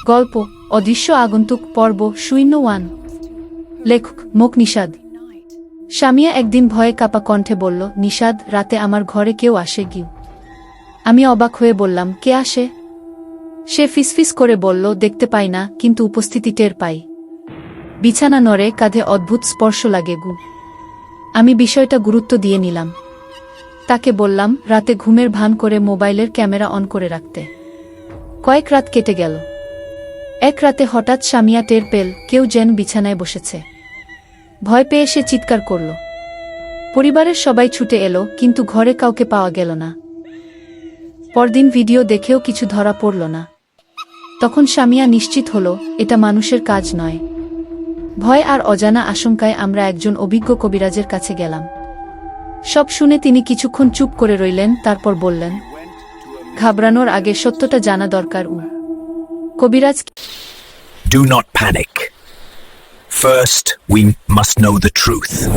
গল্প অদৃশ্য আগন্তুক পর্ব 01। লেখক মোক নিষাদ। স্বামীয়া একদিন ভয়ে কাঁপা কণ্ঠে বলল, নিষাদ, রাতে আমার ঘরে কেউ আসে গিউ। আমি অবাক হয়ে বললাম, কে আসে? সে ফিসফিস করে বলল, দেখতে পাই না, কিন্তু উপস্থিতি টের পাই। বিছানা নড়ে, কাঁধে অদ্ভুত স্পর্শ লাগে গু। আমি বিষয়টা গুরুত্ব দিয়ে নিলাম। তাকে বললাম, রাতে ঘুমের ভান করে মোবাইলের ক্যামেরা অন করে রাখতে। কয়েক রাত কেটে গেল। এক রাতে হঠাৎ স্বামীয়া টের পেল কেউ যেন বিছানায় বসেছে। ভয় পেয়ে সে চিৎকার করল। পরিবারের সবাই ছুটে এলো, কিন্তু ঘরে কাউকে পাওয়া গেল না। পরদিন ভিডিও দেখেও কিছু ধরা পড়ল না। তখন স্বামীয়া নিশ্চিত হল এটা মানুষের কাজ নয়। ভয় আর অজানা আশঙ্কায় আমরা একজন অভিজ্ঞ কবিরাজের কাছে গেলাম। সব শুনে তিনি কিছুক্ষণ চুপ করে রইলেন, তারপর বললেন, ঘাবড়ানোর আগে সত্যটা জানা দরকার। কবিরাজ, Do not panic. First, we must know the truth.